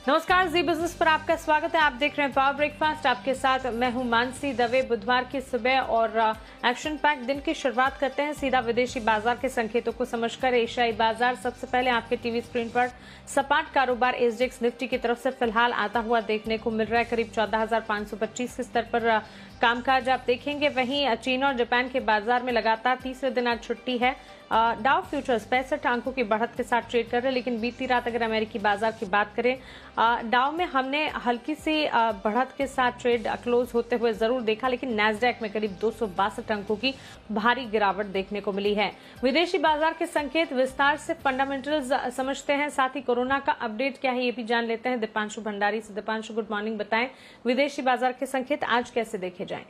नमस्कार, जी बिजनेस पर आपका स्वागत है। आप देख रहे हैं पावर ब्रेकफास्ट। आपके साथ मैं हूं मानसी दवे। बुधवार की सुबह और एक्शन पैक दिन की शुरुआत करते हैं सीधा विदेशी बाजार के संकेतों को समझकर। एशियाई बाजार सबसे पहले आपके टीवी स्क्रीन पर सपाट कारोबार एसजीएक्स निफ्टी की तरफ से फिलहाल आता हुआ देखने को मिल रहा है। करीब 14,525 के स्तर पर कामकाज आप देखेंगे। वहीं चीन और जापान के बाजार में लगातार तीसरे दिन आज छुट्टी है। डाउ फ्यूचर्स 65 अंकों की बढ़त के साथ ट्रेड कर रहे हैं, लेकिन बीती रात अगर अमेरिकी बाजार की बात करें, डाउ में हमने हल्की सी बढ़त के साथ ट्रेड क्लोज होते हुए जरूर देखा, लेकिन नैस्डैक में करीब 262 अंकों की भारी गिरावट देखने को मिली है। विदेशी बाजार के संकेत विस्तार से फंडामेंटल्स समझते हैं, साथ ही कोरोना का अपडेट क्या है ये भी जान लेते हैं दीपांशु भंडारी से। Deepanshu, good morning. बताएं विदेशी बाजार के संकेत आज कैसे देखे जाएं?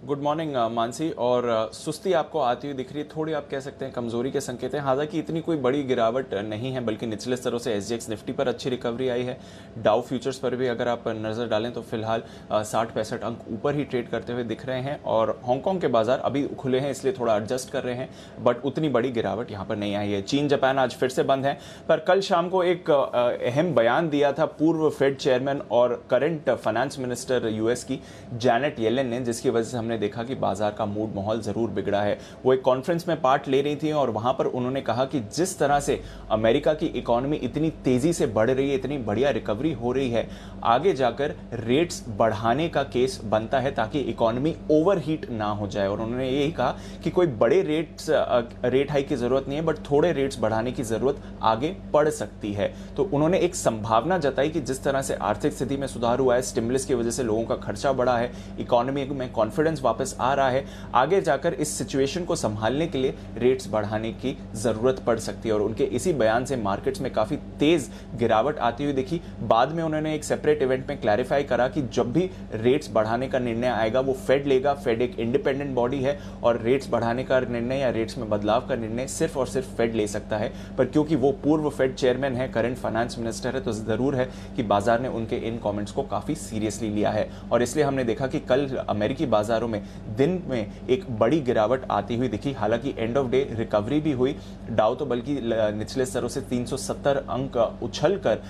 Good morning Mansi. और सुस्ती आपको आती हुई दिख रही है, थोड़ी आप कह सकते हैं कमजोरी के संकेत हैं। हालांकि इतनी कोई बड़ी गिरावट नहीं है, बल्कि निचले स्तरों से एसजीएक्स निफ्टी पर अच्छी रिकवरी आई है। डाउ फ्यूचर्स पर भी अगर आप नजर डालें तो फिलहाल 60-65 अंक ऊपर ही ट्रेड करते हुए दिख रहे हैं। और हांगकांग के बाजार अभी खुले हैं, इसलिए थोड़ा एडजस्ट कर रहे हैं, बट उतनी बड़ी गिरावट यहाँ पर नहीं आई है। चीन जापान आज फिर से बंद है, पर कल शाम को एक अहम बयान दिया था पूर्व फेड चेयरमैन और करंट फाइनेंस मिनिस्टर यूएस की जैनेट येलेन ने, जिसकी वजह से हमने देखा कि बाजार का मूड माहौल जरूर बिगड़ा है। वो एक कॉन्फ्रेंस में पार्ट ले रही थी और वहां पर उन्होंने कहा कि जिस तरह से अमेरिका की इकोनॉमी इतनी तेजी से बढ़ रही है, इतनी बढ़िया रिकवरी हो रही है, आगे जाकर रेट्स बढ़ाने का केस बनता है ताकि इकोनॉमी ओवरहीट ना हो जाए। और उन्होंने यही कहा कि कोई बड़े रेट हाइक की जरूरत नहीं है, बट थोड़े रेट्स बढ़ाने की जरूरत आगे पड़ सकती है। तो उन्होंने एक संभावना जताई कि जिस तरह से आर्थिक स्थिति में सुधार हुआ है, स्टिमुलस की वजह से लोगों का खर्चा बढ़ा है, इकोनॉमी में कॉन्फिडेंस वापस आ रहा है, आगे जाकर इस सिचुएशन को संभालने के लिए रेट्स बढ़ाने की जरूरत पड़ सकती है। और उनके इसी बयान से मार्केट्स में काफी तेज गिरावट आती हुई दिखी। बाद में उन्होंने एक सेपरेट इवेंट में क्लैरिफाई करा कि जब भी रेट्स बढ़ाने का निर्णय आएगा वो फेड लेगा। फेड एक इंडिपेंडेंट बॉडी है और रेट्स बढ़ाने का निर्णय या रेट्स में बदलाव का निर्णय सिर्फ और सिर्फ फेड ले सकता है। पर क्योंकि वो पूर्व फेड चेयरमैन है, करंट फाइनेंस मिनिस्टर है, तो जरूर है कि बाजार ने उनके इन कमेंट्स को काफी सीरियसली लिया है। और इसलिए हमने देखा कि कल अमेरिकी बाजारों में दिन में एक बड़ी गिरावट आती हुई दिखी। हालांकि एंड ऑफ डे रिकवरी भी हुई। डाउ तो बल्कि निचले स्तरों से 370 अंक उछलकर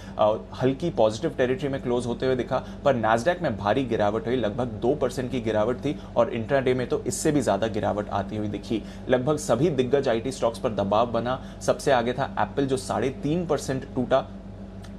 हल्की पॉजिटिव टेरिटरी में क्लोज होते हुए दिखा, पर नैस्डैक में भारी गिरावट हुई। लगभग 2% की गिरावट थी और इंट्राडे में तो इससे भी ज्यादा गिरावट आती हुई दिखी। लगभग सभी दिग्गज आईटी स्टॉक्स पर दबाव बना। सबसे आगे था एप्पल जो 3.5% टूटा।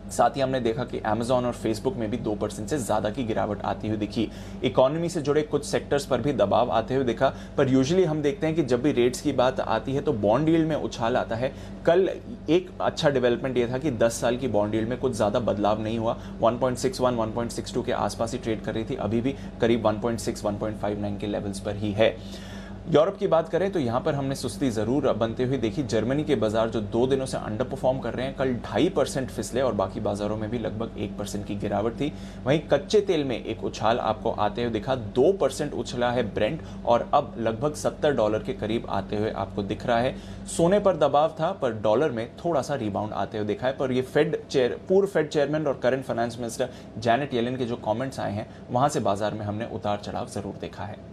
साथ ही हमने देखा कि Amazon और Facebook में भी 2% से ज्यादा की गिरावट आती हुई दिखी। इकोनॉमी से जुड़े कुछ सेक्टर्स पर भी दबाव आते हुए दिखा। पर यूजुअली हम देखते हैं कि जब भी रेट्स की बात आती है तो बॉन्ड यील्ड में उछाल आता है। कल एक अच्छा डेवलपमेंट ये था कि 10 साल की बॉन्ड यील्ड में कुछ ज्यादा बदलाव नहीं हुआ। 1.61 1.62 के आसपास ही ट्रेड कर रही थी, अभी भी करीब 1.6 1.59 के लेवल्स पर ही है। यूरोप की बात करें तो यहां पर हमने सुस्ती जरूर बनते हुए देखी। जर्मनी के बाजार जो 2 दिनों से अंडर परफॉर्म कर रहे हैं, कल 2.5% फिसले और बाकी बाजारों में भी लगभग 1% की गिरावट थी। वहीं कच्चे तेल में एक उछाल आपको आते हुए दिखा। 2% उछला है ब्रेंट और अब लगभग $70 के करीब आते हुए आपको दिख रहा है। सोने पर दबाव था, पर डॉलर में थोड़ा सा रिबाउंड आते हुए दिखा है। पर ये पूर्व फेड चेयरमैन और current finance minister Janet Yellen के जो कॉमेंट्स आए हैं, वहां से बाजार में हमने उतार चढ़ाव जरूर देखा है।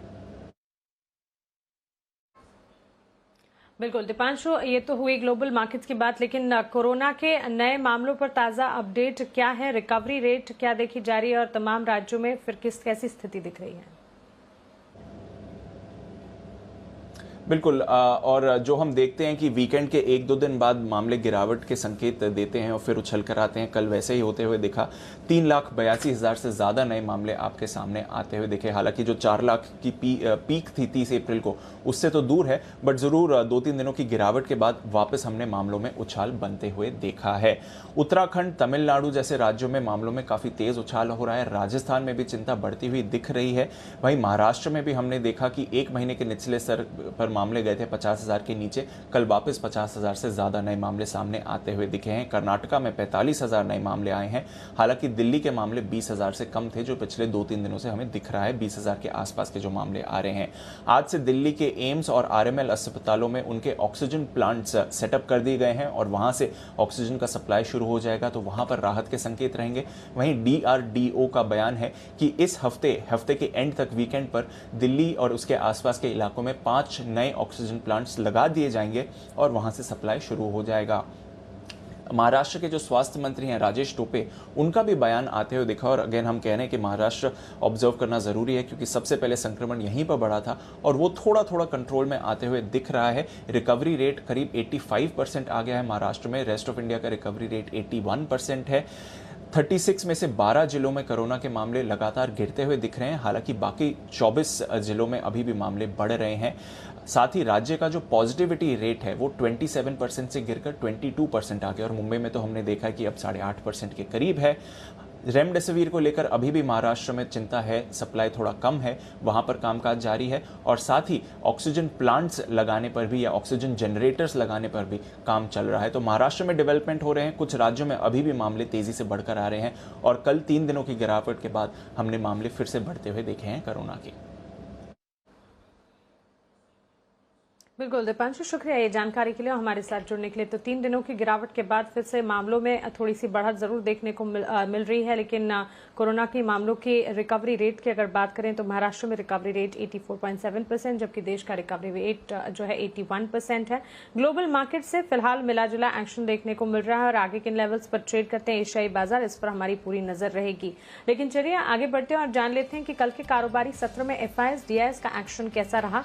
बिल्कुल दीपांशु, ये तो हुई ग्लोबल मार्केट्स की बात, लेकिन कोरोना के नए मामलों पर ताजा अपडेट क्या है? रिकवरी रेट क्या देखी जा रही है और तमाम राज्यों में फिर कैसी स्थिति दिख रही है? बिल्कुल। और जो हम देखते हैं कि वीकेंड के 1-2 दिन बाद मामले गिरावट के संकेत देते हैं और फिर उछल कर आते हैं। कल वैसे ही होते हुए दिखा। 3,82,000 से ज्यादा नए मामले आपके सामने आते हुए दिखे। हालांकि जो 4 लाख की पीक थी 30 अप्रैल को, उससे तो दूर है, बट जरूर 2-3 दिनों की गिरावट के बाद वापस हमने मामलों में उछाल बनते हुए देखा है। उत्तराखंड, तमिलनाडु जैसे राज्यों में मामलों में काफी तेज उछाल हो रहा है। राजस्थान में भी चिंता बढ़ती हुई दिख रही है। वहीं महाराष्ट्र में भी हमने देखा कि एक महीने के निचले स्तर पर मामले गए थे 50,000 के नीचे, कल वापस 50,000 से ज्यादा नए मामले सामने आते हुए दिखे हैं। कर्नाटका में 45,000 नए मामले आए हैं। हालांकि दिल्ली के मामले 20,000 से कम थे, जो पिछले 2-3 दिनों से हमें दिख रहा है 20,000 के आसपास के जो मामले आ रहे हैं। आज से दिल्ली के एम्स और आरएमएल अस्पतालों में उनके ऑक्सीजन प्लांट्स सेटअप कर दिए गए हैं और वहां से ऑक्सीजन का सप्लाई शुरू हो जाएगा, तो वहां पर राहत के संकेत रहेंगे। वहीं डीआरडीओ का बयान है कि इस हफ्ते के एंड तक, वीकेंड पर, दिल्ली और उसके आसपास के इलाकों में 5 नए ऑक्सीजन प्लांट्स लगा दिए जाएंगे और वहां से सप्लाई शुरू हो जाएगा। महाराष्ट्र के जो स्वास्थ्य मंत्री हैं राजेश टोपे, उनका भी बयान आते हुए दिखा। और अगेन हम कह रहे हैं कि महाराष्ट्र ऑब्जर्व करना ज़रूरी है, क्योंकि सबसे पहले संक्रमण यहीं पर बढ़ा था और वो थोड़ा थोड़ा कंट्रोल में आते हुए दिख रहा है। रिकवरी रेट करीब 85% आ गया है महाराष्ट्र में। रेस्ट ऑफ इंडिया का रिकवरी रेट 81% है। 36 में से 12 जिलों में कोरोना के मामले लगातार गिरते हुए दिख रहे हैं। हालांकि बाकी 24 जिलों में अभी भी मामले बढ़ रहे हैं। साथ ही राज्य का जो पॉजिटिविटी रेट है वो 27% से गिरकर 22% आ गया और मुंबई में तो हमने देखा है कि अब 8.5% के करीब है। रेमडेसिविर को लेकर अभी भी महाराष्ट्र में चिंता है, सप्लाई थोड़ा कम है, वहां पर कामकाज जारी है। और साथ ही ऑक्सीजन प्लांट्स लगाने पर भी या ऑक्सीजन जनरेटर्स लगाने पर भी काम चल रहा है। तो महाराष्ट्र में डेवलपमेंट हो रहे हैं। कुछ राज्यों में अभी भी मामले तेजी से बढ़कर आ रहे हैं और कल 3 दिनों की गिरावट के बाद हमने मामले फिर से बढ़ते हुए देखे हैं कोरोना के। बिल्कुल दीपांशु, शुक्रिया ये जानकारी के लिए और हमारे साथ जुड़ने के लिए। तो 3 दिनों की गिरावट के बाद फिर से मामलों में थोड़ी सी बढ़त जरूर देखने को मिल रही है, लेकिन कोरोना के मामलों की रिकवरी रेट की अगर बात करें तो महाराष्ट्र में रिकवरी रेट 84.7%, जबकि देश का रिकवरी रेट जो है 81% है। ग्लोबल मार्केट से फिलहाल मिला जुला एक्शन देखने को मिल रहा है और आगे किन लेवल्स पर ट्रेड करते हैं एशियाई बाजार, इस पर हमारी पूरी नजर रहेगी। लेकिन चलिए आगे बढ़ते हैं और जान लेते हैं कि कल के कारोबारी सत्र में एफआईएस डीआईएस का एक्शन कैसा रहा।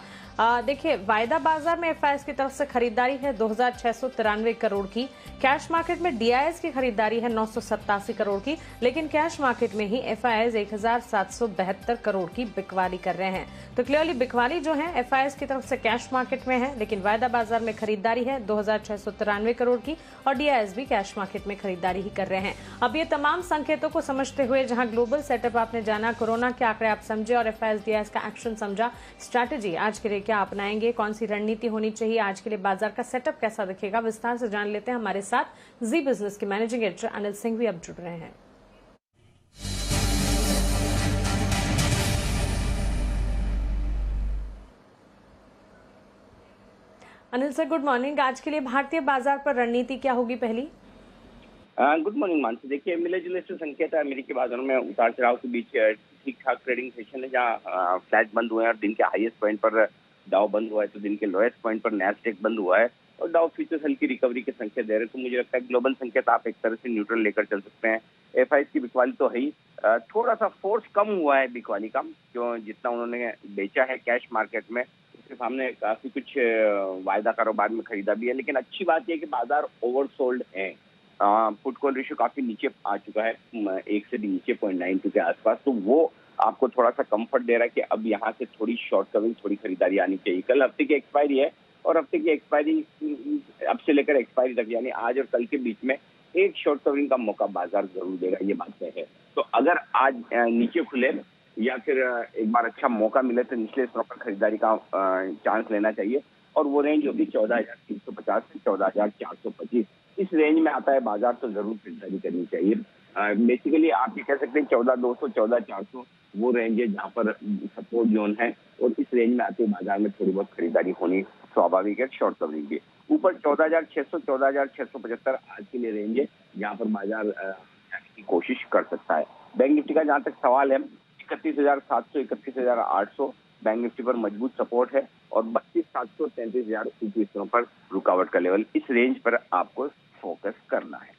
देखिए, वायदा बाजार में एफआईएस की तरफ से खरीदारी है 2693 करोड़ की। कैश मार्केट में डीआईएस की खरीदारी है 987 करोड़ की, लेकिन कैश मार्केट में ही एफआईएस 1772 करोड़ की बिकवाली कर रहे हैं। तो क्लियरली बिकवाली जो है एफआईएस की तरफ से कैश मार्केट में है, लेकिन वायदा बाजार में खरीदारी है 2693 करोड़ की और डीआईएस भी कैश मार्केट में खरीदारी ही कर रहे हैं। अब ये तमाम संकेतों को समझते हुए, जहां ग्लोबल सेटअप आपने जाना, कोरोना के आंकड़े आप समझे और एफआईएस डीआईएस का एक्शन समझा, स्ट्रैटेजी आज के लिए क्या अपनाएंगे, कौन सी रणनीति होनी चाहिए, आज के लिए बाजार का सेटअप कैसा दिखेगा, विस्तार से जान लेते हैं। हमारे साथ जी बिजनेस के मैनेजिंग एडिटर अनिल सिंह भी अब जुड़ रहे हैं। Anil sir, good morning. आज के लिए भारतीय बाजार पर रणनीति क्या होगी पहली? Good morning Mansi. देखिए, मिले जुले से संकेत है अमेरिकी बाजारों में उतार चढ़ाव के बीच ठीक ठाक ट्रेडिंग सेशन है, जहां फ्लैट बंद हुए हैं और दिन के हाईएस्ट पॉइंट पर डाउ बंद हुआ है तो दिन के लोएस्ट पॉइंट पर नैस्डैक बंद हुआ है और डाउ फ्यूचर्स हल्की रिकवरी के संकेत दे रहे हैं। तो मुझे लगता है ग्लोबल संकेत आप एक तरह से न्यूट्रल लेकर चल सकते हैं। एफआईएस की बिकवाली तो है ही, थोड़ा सा फोर्स कम हुआ है बिकवाली का, क्यों जितना उन्होंने बेचा है कैश मार्केट में उसके सामने काफी कुछ वायदा कारोबार में खरीदा भी है। लेकिन अच्छी बात यह कि बाजार ओवरसोल्ड है। पुट कॉल रेशियो काफी नीचे आ चुका है, 1 से भी नीचे 0.92 के आसपास। तो वो आपको थोड़ा सा कंफर्ट दे रहा है कि अब यहाँ से थोड़ी शॉर्ट कवरिंग, थोड़ी खरीदारी आनी चाहिए। कल हफ्ते की एक्सपायरी है और हफ्ते की एक्सपायरी अब से लेकर एक्सपायरी तक यानी आज और कल के बीच में एक शॉर्ट कवरिंग का मौका बाजार जरूर देगा, ये बात तय है। तो अगर आज नीचे खुले या फिर एक बार अच्छा मौका मिले तो निचले स्टॉक पर खरीदारी का चांस लेना चाहिए और वो रेंज होगी 14,350 से 14,425। इस रेंज में आता है बाजार तो जरूर खरीदारी करनी चाहिए। बेसिकली आप ये कह सकते हैं 14,200 14,400 वो रेंज है जहाँ पर सपोर्ट जोन है और इस रेंज में आते हुए बाजार में थोड़ी बहुत खरीदारी होनी स्वाभाविक है शॉर्ट कवरिंग की। ऊपर 14,600 14,675 आज के लिए रेंज है जहाँ पर बाजार जाने की कोशिश कर सकता है। बैंक निफ्टी का जहाँ तक सवाल है 31,700 31,800 बैंक निफ्टी पर मजबूत सपोर्ट है और 32,700 33,000 ऊपरी स्तरों पर रुकावट का लेवल। इस रेंज पर आपको फोकस करना है।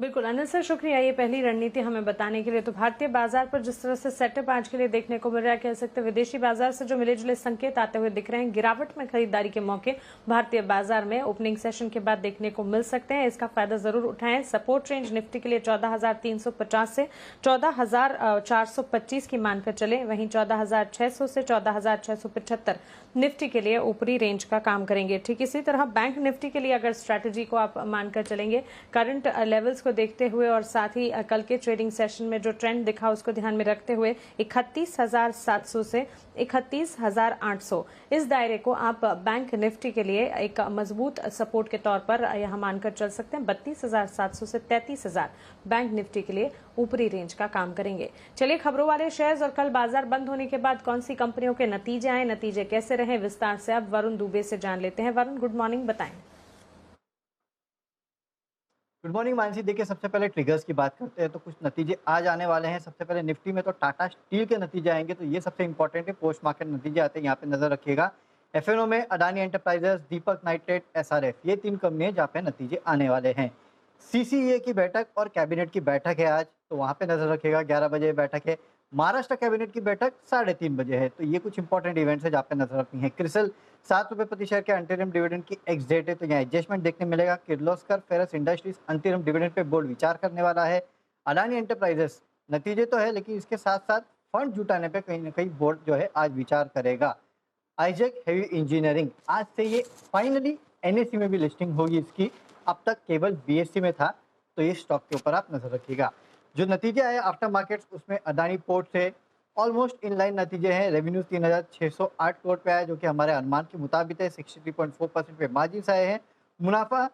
बिल्कुल अनिल सर, शुक्रिया ये पहली रणनीति हमें बताने के लिए। तो भारतीय बाजार पर जिस तरह से सेटअप आज के लिए देखने को मिल रहा है, कह सकते हैं विदेशी बाजार से जो मिले जुले संकेत आते हुए दिख रहे हैं, गिरावट में खरीदारी के मौके भारतीय बाजार में ओपनिंग सेशन के बाद देखने को मिल सकते हैं। इसका फायदा जरूर उठाएं। सपोर्ट रेंज निफ्टी के लिए 14,350 से 14,425 की मानकर चले, वहीं 14,600 से 14,675 निफ्टी के लिए ऊपरी रेंज का काम करेंगे। ठीक इसी तरह बैंक निफ्टी के लिए अगर स्ट्रैटेजी को आप मानकर चलेंगे, करंट लेवल्स को देखते हुए और साथ ही कल के ट्रेडिंग सेशन में जो ट्रेंड दिखा उसको ध्यान में रखते हुए 31,700 से 31,800 इस दायरे को आप बैंक निफ्टी के लिए एक मजबूत सपोर्ट के तौर पर यहां मानकर चल सकते हैं। 32,700 से 33,000 बैंक निफ्टी के लिए ऊपरी रेंज का काम करेंगे। चलिए खबरों वाले शेयर्स और कल बाजार बंद होने के बाद कौन सी कंपनियों के नतीजे आए, नतीजे कैसे रहे, विस्तार से अब वरुण दुबे से जान लेते हैं। वरुण, गुड मॉर्निंग, बताएं। Good morning Mansi. देखिए, सबसे पहले ट्रिगर्स की बात करते हैं तो कुछ नतीजे आज आने वाले हैं। सबसे पहले निफ्टी में तो टाटा स्टील के नतीजे आएंगे, तो ये सबसे इंपॉर्टेंट है। पोस्ट मार्केट नतीजे आते हैं, यहाँ पे नजर रखिएगा। एफएनओ में अडानी एंटरप्राइजेस, दीपक नाइट्रेट, एसआरएफ, ये 3 कंपनियां जहाँ पे नतीजे आने वाले हैं। सीसीईए की बैठक और कैबिनेट की बैठक है आज, तो वहाँ पे नजर रखिएगा। 11 बजे बैठक है। महाराष्ट्र कैबिनेट की बैठक 3:30 बजे है, तो ये कुछ इंपॉर्टेंट इवेंट्स है जहाँ पे नजर रखनी है। क्रिसल 7 रुपए प्रति शेयर के अंतरिम डिविडेंड की एक्स डेट है, तो यहाँ एडजस्टमेंट देखने मिलेगा। किर्लोस्कर फेरस इंडस्ट्रीज अंतरिम डिविडेंड पे बोर्ड विचार करने वाला है। अडानी एंटरप्राइजेस नतीजे तो है, लेकिन इसके साथ साथ फंड जुटाने पे कहीं ना कहीं बोर्ड जो है आज विचार करेगा। आइजैक हेवी इंजीनियरिंग, आज से ये फाइनली एनएससी में भी लिस्टिंग होगी इसकी। अब तक केवल बीएससी में था, तो ये स्टॉक के ऊपर आप नजर रखिएगा। जो नतीजे आए आफ्टर मार्केट्स, उसमें अडानी पोर्ट से ऑलमोस्ट इन लाइन नतीजे हैं। रेवेन्यू 3608 करोड़ पे आया, जो कि हमारे अनुमान के मुताबिक है। 63.4% पे मार्जिन आए हैं। मुनाफा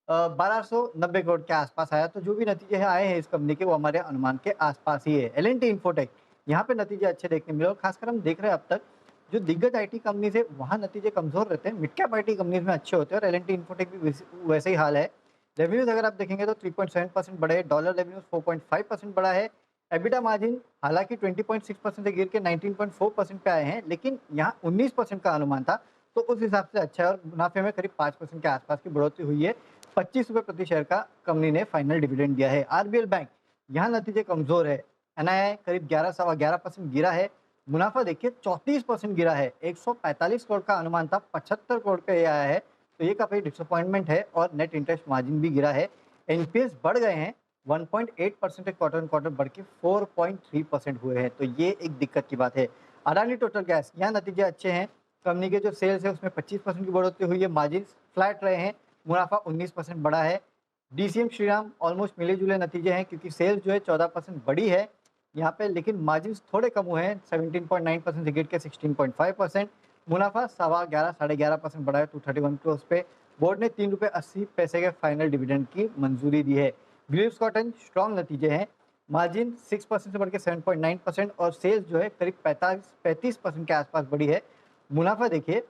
1290 करोड़ के आसपास आया। तो जो भी नतीजे आए हैं इस कंपनी के, वो हमारे अनुमान के आसपास ही है। एल&टी इन्फोटेक, यहाँ पे नतीजे अच्छे देखने मिले, और खासकर हम देख रहे हैं अब तक जो दिग्गज आईटी कंपनीज है वहाँ नतीजे कमजोर रहते हैं। मिड कैप आईटी कंपनीज में अच्छे होते हैं, और एल&टी इन्फोटेक भी वैसे ही हाल है। रेवेन्यूज अगर आप देखेंगे तो 3.7% बढ़े, डॉलर रेवेन्यूज 4.5% बढ़ा है। एबिटा मार्जिन हालांकि 20.6% से गिर के 19.4% पे आए हैं, लेकिन यहाँ 19% का अनुमान था, तो उस हिसाब से अच्छा है। और मुनाफे में करीब 5% के आसपास की बढ़ोतरी हुई है। 25 रुपये प्रति शेयर का कंपनी ने फाइनल डिविडेंड दिया है। आरबीएल बैंक, यहाँ नतीजे कमजोर है। एनआईआई करीब 11-11.5% गिरा है। मुनाफा देखिए 34% गिरा है। 145 करोड़ का अनुमान था, 75 करोड़ पे आया है, तो ये काफी डिसअपॉइंटमेंट है। और नेट इंटरेस्ट मार्जिन भी गिरा है। एनपीएस बढ़ गए हैं, 1.8% क्वार्टर ऑन क्वार्टर बढ़ के 4.3% हुए हैं, तो ये एक दिक्कत की बात है। अडानी टोटल गैस, यहाँ नतीजे अच्छे हैं। कंपनी के जो सेल्स है उसमें 25% की बढ़ोतरी हुई है। मार्जिन फ्लैट रहे हैं। मुनाफा 19% बढ़ा है। डीसीएम श्रीराम ऑलमोस्ट मिले जुले नतीजे हैं, क्योंकि सेल्स जो है 14% बढ़ी है यहाँ पे, लेकिन मार्जिन थोड़े कम हुए हैं। 17.9% से गिर के 16.5%। मुनाफा 11.5-11.5% बढ़ा है 231 करोड़ पे। बोर्ड ने 3 रुपये 80 पैसे के फाइनल डिविडेंड की मंजूरी दी है। ग्रीव्स कॉटन स्ट्रॉन्ग नतीजे हैं। मार्जिन 6% से बढ़ के 7.9%, और सेल्स जो है करीब 35% के आसपास बढ़ी है। मुनाफा देखिए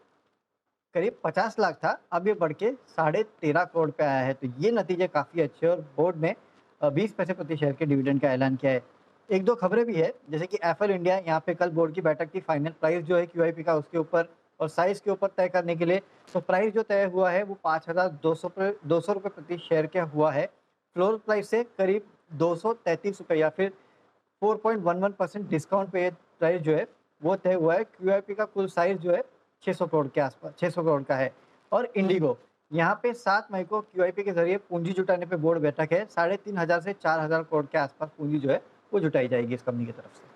करीब 50 लाख था, अब ये बढ़ के 13.5 करोड़ पे आया है, तो ये नतीजे काफ़ी अच्छे। और बोर्ड ने 20 पैसे प्रति शेयर के डिविडेंड का ऐलान किया है। एक दो खबरें भी है, जैसे कि एफएल इंडिया, यहाँ पे कल बोर्ड की बैठक थी। फाइनल प्राइस जो है क्यूआईपी का उसके ऊपर और साइज के ऊपर तय करने के लिए, तो प्राइस जो तय हुआ है वो 5,200 रुपये प्रति शेयर का हुआ है। फ्लोर प्राइस से करीब 233 रुपये या फिर 4.11% डिस्काउंट पे प्राइस जो है वो तय हुआ है। क्यूआईपी का कुल साइज जो है 600 करोड़ के आसपास 600 करोड़ का है। और इंडिगो, यहाँ पे 7 मई को क्यूआईपी के जरिए पूंजी जुटाने पे बोर्ड बैठक है। 3,500 से 4,000 करोड़ के आसपास पूंजी जो है वो जुटाई जाएगी इस कंपनी की तरफ से।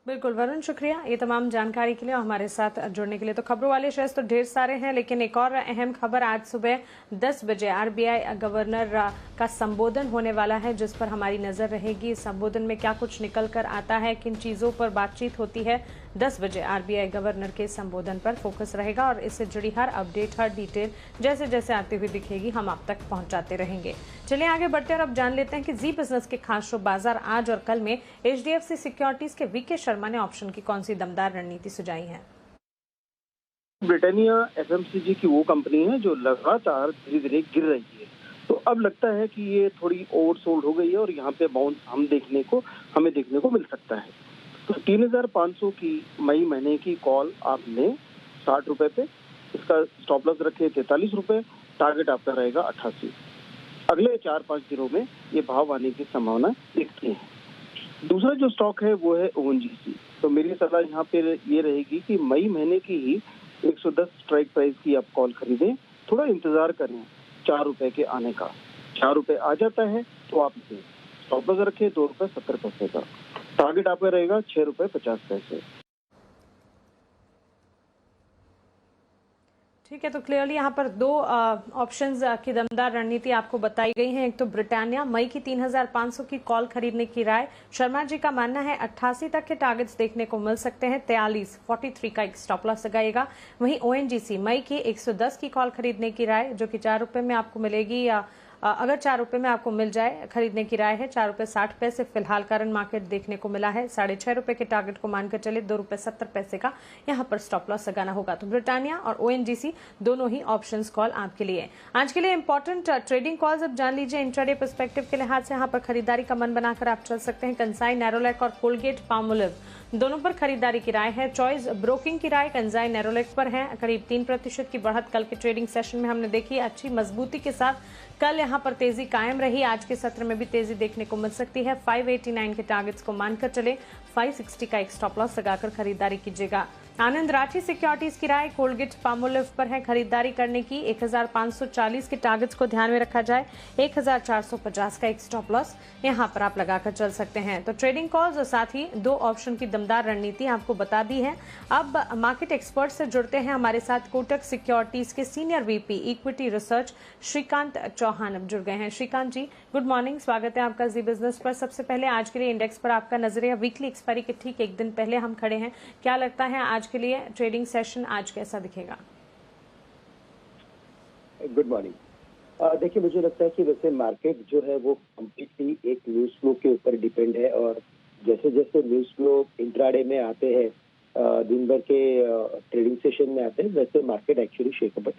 बिल्कुल वरुण, शुक्रिया ये तमाम जानकारी के लिए और हमारे साथ जुड़ने के लिए। तो खबरों वाले शेयर्स तो ढेर सारे हैं, लेकिन एक और अहम खबर, आज सुबह 10 बजे आरबीआई गवर्नर का संबोधन होने वाला है, जिस पर हमारी नजर रहेगी। इस संबोधन में क्या कुछ निकल कर आता है, किन चीजों पर बातचीत होती है, 10 बजे आरबीआई गवर्नर के संबोधन पर फोकस रहेगा। और इससे जुड़ी हर अपडेट, हर डिटेल जैसे जैसे आती हुई दिखेगी हम आप तक पहुंचाते रहेंगे। चलिए आगे बढ़ते हैं और अब जान लेते हैं कि जी बिजनेस के खास शो बाजार आज और कल में एचडीएफसी सिक्योरिटीज के वीके शर्मा ने ऑप्शन की कौन सी दमदार रणनीति सुझाई है। ब्रिटानिया एफएमसीजी की वो कंपनी है जो लगातार धीरे धीरे गिर रही है, तो अब लगता है कि ये थोड़ी ओवरसोल्ड हो गई है और यहाँ पे बाउंस हमें देखने को मिल सकता है। तो 3,500 की मई महीने की कॉल आपने 60 रुपए पे, इसका स्टॉप लॉस रखे 43 रुपए, टारगेट आपका रहेगा 88। अगले 4-5 दिनों में ये भाव आने की संभावना दिखती है। दूसरा जो स्टॉक है वो है ओएनजीसी। तो मेरी सलाह यहाँ पे ये रहेगी कि मई महीने की ही 110 स्ट्राइक प्राइस की आप कॉल खरीदें, थोड़ा इंतजार करें 4 रुपए के आने का। 4 रुपए आ जाता है तो आप इसे स्टॉप लॉस रखें 2 रुपए 70 पैसे का, टारगेट आपका रहेगा 6 रुपए 50 पैसे। ठीक है, तो क्लियरली यहाँ पर दो ऑप्शंस की दमदार रणनीति आपको बताई गई है। एक तो ब्रिटानिया, मई की 3,500 की कॉल खरीदने की राय। शर्मा जी का मानना है 88 तक के टारगेट्स देखने को मिल सकते हैं, 43 का एक स्टॉप लॉस लगाएगा। वहीं ओएनजीसी, मई की 110 की कॉल खरीदने की राय, जो कि 4 रुपए में आपको मिलेगी, या अगर 4 रुपए में आपको मिल जाए, खरीदने की राय है। 4 रुपए 60 पैसे फिलहाल करंट मार्केट देखने को मिला है। 6.5 रुपए के टारगेट को मानकर चले, 2 रुपए 70 पैसे का यहाँ पर स्टॉप लॉस लगाना होगा। तो ब्रिटानिया और ONGC दोनों ही ऑप्शंस कॉल आपके लिए। आज के लिए इंपॉर्टेंट ट्रेडिंग कॉल्स अब जान लीजिए। इंट्राडे पर्सपेक्टिव के लिहाज से यहाँ पर खरीदारी का मन बनाकर आप चल सकते हैं। कंसाई नेरोलैक और कोलगेट पाल्मोलिव दोनों पर खरीदारी की राय है। चॉइस ब्रोकिंग की राय कंसाई नेरोलैक पर है। करीब 3% की बढ़त कल के ट्रेडिंग सेशन में हमने देखी। अच्छी मजबूती के साथ कल यहां पर तेजी कायम रही। आज के सत्र में भी तेजी देखने को मिल सकती है। 589 के टारगेट्स को मानकर चले, 560 का एक स्टॉप लॉस लगाकर खरीदारी कीजिएगा। आनंद राठी सिक्योरिटीज की राय कोलगेट पाल्मोलिव पर है खरीदारी करने की। 1540 के टारगेट्स को ध्यान में रखा जाए, 1450 का एक स्टॉप लॉस यहां पर आप लगाकर चल सकते हैं। तो ट्रेडिंग कॉल्स और साथ ही 2 ऑप्शन की दमदार रणनीति आपको बता दी है। अब मार्केट एक्सपर्ट से जुड़ते हैं हमारे साथ कोटक सिक्योरिटीज के senior VP equity research Shrikant Chauhan अब जुड़ गए हैं। श्रीकांत जी, गुड मॉर्निंग, स्वागत है आपका जी बिजनेस पर। सबसे पहले आज के लिए इंडेक्स पर आपका नजरिया। वीकली एक्सपायरी के ठीक एक दिन पहले हम खड़े हैं, क्या लगता है आज के लिए ट्रेडिंग सेशन आज कैसा दिखेगा? Good morning. देखिए, मुझे लगता है कि वैसे मार्केट जो है वो कम्प्लीटली एक न्यूज फ्लो के ऊपर डिपेंड है, और जैसे जैसे न्यूज फ्लो इंट्राडे में आते हैं, दिन भर के ट्रेडिंग सेशन में आते हैं, वैसे मार्केट एक्चुअली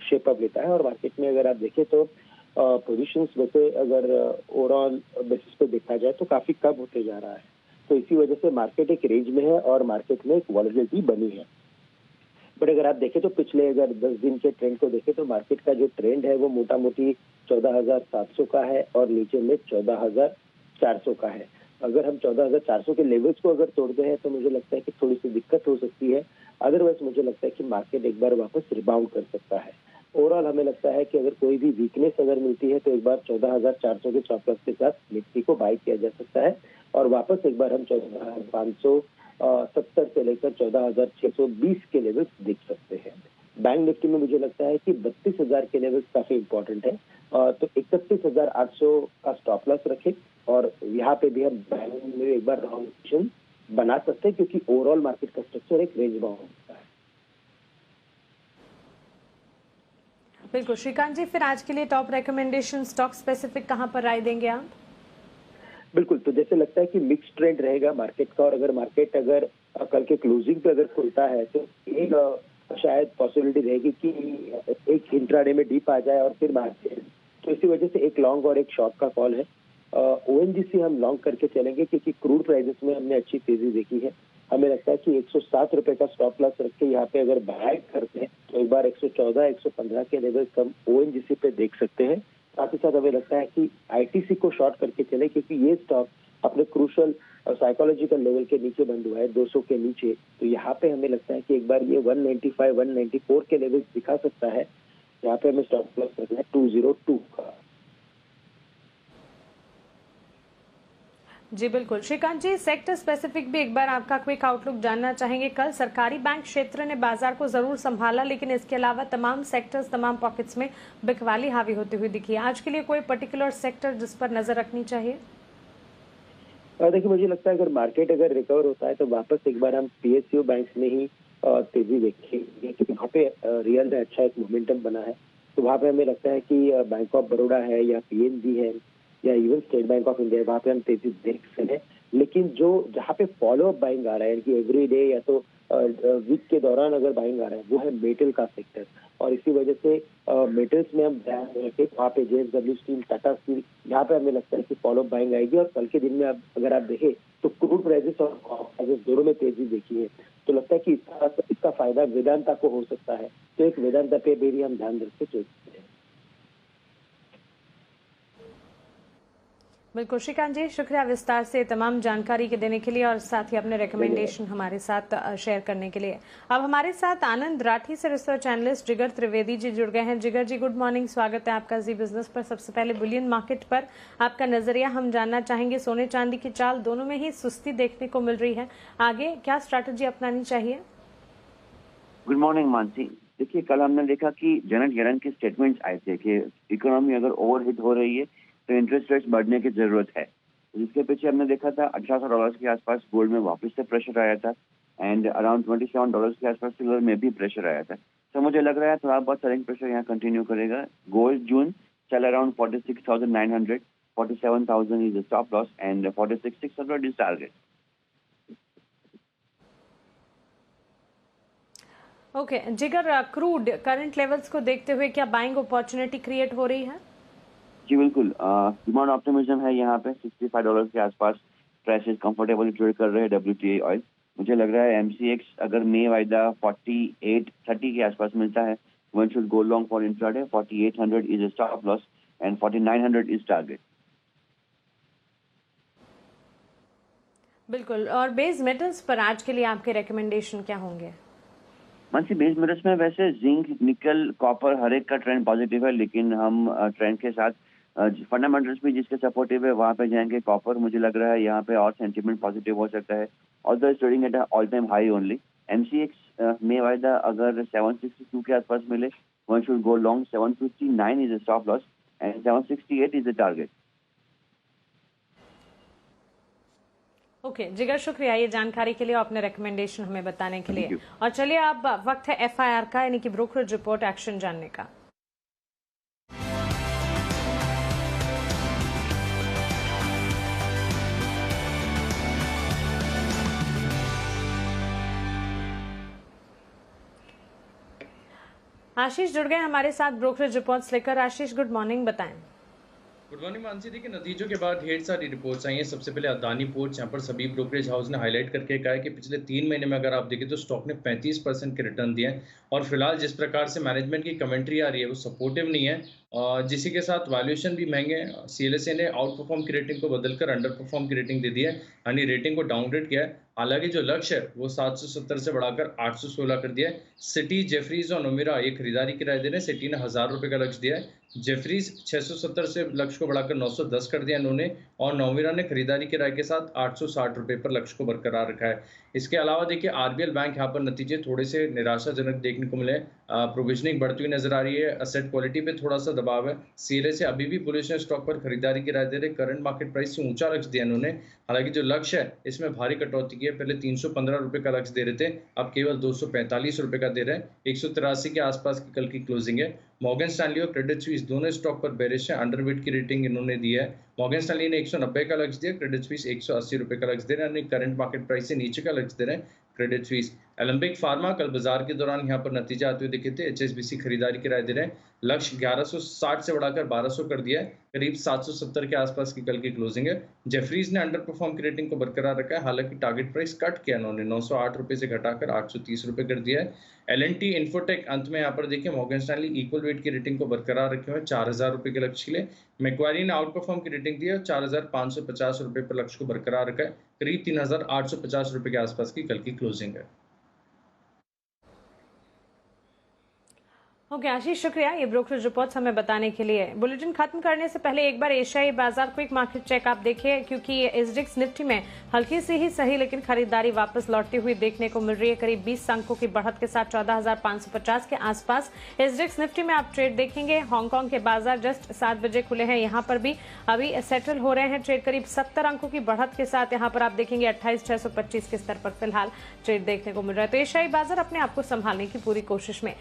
शेप अप लेता है। और मार्केट में अगर आप देखें तो पोजीशंस वैसे अगर ओवरऑल बेसिस पे देखा जाए तो काफी कम होते जा रहा है। तो इसी वजह से मार्केट एक रेंज में है और मार्केट में एक वॉलेटिलिटी बनी है। बट अगर आप देखें तो पिछले अगर 10 दिन के ट्रेंड को देखें तो मार्केट का जो ट्रेंड है वो मोटा मोटी 14,700 का है और नीचे में 14,400 का है। अगर हम 14,400 के लेवल्स को अगर तोड़ते हैं तो मुझे लगता है कि थोड़ी सी दिक्कत हो सकती है। अदरवाइज मुझे लगता है कि मार्केट एक बार वापस रिबाउंड कर सकता है। ओवरऑल हमें लगता है कि अगर कोई भी वीकनेस अगर मिलती है तो एक बार 14,400 के स्टॉप लॉस के साथ निफ्टी को बाय किया जा सकता है और वापस एक बार हम 14,570 से लेकर 14,620 के लेवल्स देख सकते हैं। बैंक निफ्टी में मुझे लगता है कि 32,000 के लेवल्स काफी इंपॉर्टेंट है, तो 31,800 का स्टॉप लॉस रखें और यहाँ पे भी हम बैंक में एक बार राउंड पोजीशन बना सकते हैं क्योंकि ओवरऑल मार्केट का स्ट्रक्चर एक रेंज बाउंड होता है। बिल्कुल श्रीकांत जी, फिर आज के लिए टॉप रिकमेंडेशन स्टॉक स्पेसिफिक कहां पर राय देंगे आप? बिल्कुल, तो जैसे लगता है कि मिक्स ट्रेंड रहेगा मार्केट का, और अगर मार्केट अगर कल के क्लोजिंग पे अगर खुलता है तो एक शायद पॉसिबिलिटी रहेगी कि एक इंट्राडे में डीप आ जाए और फिर मार्केट, तो इसी वजह से एक लॉन्ग और एक शॉर्ट का कॉल है। ONGC हम लॉन्ग करके चलेंगे क्योंकि क्रूड प्राइसेस में हमने अच्छी तेजी देखी है। हमें लगता है कि 107 रुपए का स्टॉप लॉस रख के यहाँ पे अगर बाय करते हैं तो एक बार 114, 115 के लेवल हम ONGC पे देख सकते हैं। साथ ही साथ हमें लगता है कि ITC को शॉर्ट करके चले क्योंकि ये स्टॉक अपने क्रूशल और साइकोलॉजिकल लेवल के नीचे बंद हुआ है, 200 के नीचे। तो यहाँ पे हमें लगता है कि एक बार ये 195, 194 के लेवल दिखा सकता है। यहाँ पे हमें स्टॉप लॉस रखना है 202 का। जी बिल्कुल श्रीकांत जी, सेक्टर स्पेसिफिक भी एक बार आपका क्विक आउटलुक जानना चाहेंगे। कल सरकारी बैंक क्षेत्र ने बाजार को जरूर संभाला, लेकिन इसके अलावा तमाम सेक्टर्स, तमाम पॉकेट्स में बिकवाली हावी होती हुई दिखी। आज के लिए कोई पर्टिकुलर सेक्टर जिस पर नजर रखनी चाहिए? देखिए, मुझे लगता है अगर मार्केट अगर रिकवर होता है तो वापस एक बार हम PSU बैंक्स में ही तेजी देखेंगे क्योंकि वहाँ पे रियल में अच्छा एक मोमेंटम बना है। तो वहाँ पे हमें लगता है कि बैंक ऑफ बड़ौदा है या PNB है या even state bank of India, वहाँ पे हम तेजी देख सकते हैं। लेकिन जो जहाँ पे फॉलो अप बाइंग आ रहा है कि एवरी डे या तो वीक के दौरान अगर बाइंग आ रहा है वो है मेटल का सेक्टर, और इसी वजह से मेटल्स में हम ध्यान रखें। वहाँ पे JSW स्टील, टाटा स्टील, यहाँ पे हमें लगता है कि फॉलो अप बाइंग आएगी। और कल के दिन में अगर आप देखें तो क्रूड प्राइसेस और प्राइसेस दोनों में तेजी देखी है, तो लगता है कि इसका फायदा वेदांता को हो सकता है। तो एक वेदांता पे भी हम ध्यान रख के चल सकते हैं। बिल्कुल श्रीकांत जी, शुक्रिया विस्तार से तमाम जानकारी के देने के लिए और साथ ही अपने रिकमेंडेशन हमारे साथ शेयर करने के लिए। अब हमारे साथ आनंद राठी से रिसर्च एनालिस्ट जिगर त्रिवेदी जी जुड़ गए हैं। जिगर जी, गुड मॉर्निंग, स्वागत है आपका जी बिजनेस पर। सबसे पहले बुलियन मार्केट पर आपका नजरिया हम जानना चाहेंगे। सोने चांदी की चाल दोनों में ही सुस्ती देखने को मिल रही है, आगे क्या स्ट्रैटेजी अपनानी चाहिए? Good morning Mansi. देखिए, कल हमने देखा कि जेनेट येलन के स्टेटमेंट्स आए थे कि इकोनॉमी अगर ओवरहीट हो रही है तो इंटरेस्ट रेट्स बढ़ने की जरूरत है, जिसके पीछे हमने देखा था $1800 के आसपास गोल्ड में वापस से प्रेशर आया था एंड अराउंड $27 के आसपास सिल्वर में भी प्रेशर आया था। तो मुझे लग रहा है थोड़ा बहुत सेलिंग प्रेशर यहाँ कंटिन्यू करेगा। Gold June sell around 46,900. 47,000 is the stop loss and 46,600 is target. Okay जिगर, क्रूड करंट लेवल्स को देखते हुए क्या बाइंग अपॉर्चुनिटी क्रिएट हो रही है? जी बिल्कुल, डिमांड ऑप्टिमिज्म है यहाँ पे। $65 के आसपास प्राइसेस कंफर्टेबली ट्रेड कर रहे हैं WTI ऑयल। मुझे लग रहा है MCX अगर मे वायदा 48.30 के आसपास मिलता है, one should go long for intraday. 4800 is a stop loss and 4900 is target. बिल्कुल। और बेस मेटल्स पर आज के लिए आपके रिकमेंडेशन क्या होंगे? मानसी, बेस मेटल्स में वैसे जिंक, निकल, कॉपर हर एक का ट्रेंड पॉजिटिव है, लेकिन हम ट्रेंड के साथ फंडामेंटल्स भी जिसके सपोर्टिव है वहां पे जाएंगे। कॉपर मुझे लग रहा है यहाँ पे और सेंटीमेंट पॉजिटिव हो सकता है, although trading at all time high only. MCX में वायदा अगर 762 के आसपास मिले, one should go long. 759 is a stop loss and 768 is the target. Okay जिगर, शुक्रिया ये जानकारी के लिए, अपने रिकमेंडेशन हमें बताने के लिए। और चलिए अब वक्त है FIR का, यानी कि ब्रोकरेज रिपोर्ट एक्शन जानने का। आशीष जुड़ गए हमारे साथ ब्रोकरेज रिपोर्ट्स लेकर। आशीष, गुड मॉर्निंग, बताएं। Good morning Mansi. देखिए, नतीजों के बाद ढेर सारी रिपोर्ट्स आई हैं। सबसे पहले अदानी पोर्ट्स, यहाँ पर सभी ब्रोकरेज हाउस ने हाईलाइट करके कहा है कि पिछले 3 महीने में अगर आप देखें तो स्टॉक ने 35% के रिटर्न दिए हैं। और फिलहाल जिस प्रकार से मैनेजमेंट की कमेंट्री आ रही है वो सपोर्टिव नहीं है, जिसी के साथ वैल्यूएशन भी महंगे हैं। CLSA ने आउट परफॉर्म की रेटिंग को बदलकर अंडर परफॉर्म की रेटिंग दे दी है, यानी रेटिंग को डाउनग्रेड किया है। हालांकि जो लक्ष्य है वो 770 से बढ़ाकर 816 कर दिया है। सिटी, जेफरीज और नोमिरा ये खरीदारी की राय दे रहे हैं। सिटी ने 1000 रुपये का लक्ष्य दिया है, जेफरीज 670 से लक्ष्य को बढ़ाकर 910 कर दिया इन्होंने, और नोमिरा ने खरीदारी की राय के साथ 860 रुपये पर लक्ष्य को बरकरार रखा है। इसके अलावा देखिए, RBL बैंक यहाँ पर नतीजे थोड़े से निराशाजनक देखने को मिले। प्रोविजनिंग बढ़ती हुई नजर आ रही है, असेट क्वालिटी पे थोड़ा सा दबाव है। CLSA अभी भी बुलिश है, स्टॉक पर खरीदारी की राय दे रहे। करंट मार्केट प्राइस से ऊंचा लक्ष्य दिया इन्होंने। हालांकि जो लक्ष्य है इसमें भारी कटौती की है, पहले 315 रुपये का लक्ष्य दे रहे थे, अब केवल 245 रुपये का दे रहे हैं। 183 के आसपास की कल की क्लोजिंग है। मॉर्गन स्टैनली और क्रेडिट स्विस दोनों स्टॉक पर बेरिश है, अंडरवेट की रेटिंग इन्होंने दी है। मॉर्गन स्टैनली ने 190 का लक्ष्य दिया, क्रेडिट स्विस 180 रुपये का लक्ष्य दे रहे हैं, करंट मार्केट प्राइस से नीचे का लक्ष्य दे रहे हैं क्रेडिट स्विस। एलम्बिक फार्मा कल बाजार के दौरान यहाँ पर नतीजे आते हुए दिखे थे। HSBC खरीदारी की राय दे रहे हैं, लक्ष्य 1160 से बढ़ाकर 1200 कर दिया है, करीब 770 के आसपास की कल की क्लोजिंग है। जेफरीज ने अंडर परफॉर्म की रेटिंग को बरकरार रखा है, हालांकि टारगेट प्राइस कट किया इन्होंने, 908 रुपये से घटाकर 830 रुपये कर दिया है। L&T इन्फोटेक अंत में यहाँ पर देखिए, मॉर्गन स्टैनली इक्वल वेट की रेटिंग को बरकरार रखे हुए 4000 रुपये के लक्ष्य के लिए। मैक्वारी ने आउट परफॉर्म की रेटिंग दी है, 4550 रुपये पर लक्ष्य को बरकरार रखा है, करीब 3850 रुपये के आसपास की कल की क्लोजिंग है। ओके आशीष, शुक्रिया ये ब्रोकरेज रिपोर्ट्स हमें बताने के लिए। बुलेटिन खत्म करने से पहले एक बार एशियाई बाजार क्विक मार्केट चेक आप देखिए, क्योंकि SGX निफ्टी में हल्की सी ही सही लेकिन खरीदारी वापस लौटती हुई देखने को मिल रही है। करीब 20 अंकों की बढ़त के साथ 14,550 के आसपास SGX निफ्टी में आप ट्रेड देखेंगे। हांगकांग के बाजार जस्ट 7 बजे खुले हैं, यहाँ पर भी अभी सेटल हो रहे हैं ट्रेड। करीब 70 अंकों की बढ़त के साथ यहाँ पर आप देखेंगे 28,625 के स्तर पर फिलहाल ट्रेड देखने को मिल रहा है। तो एशियाई बाजार अपने आप को संभालने की पूरी कोशिश में।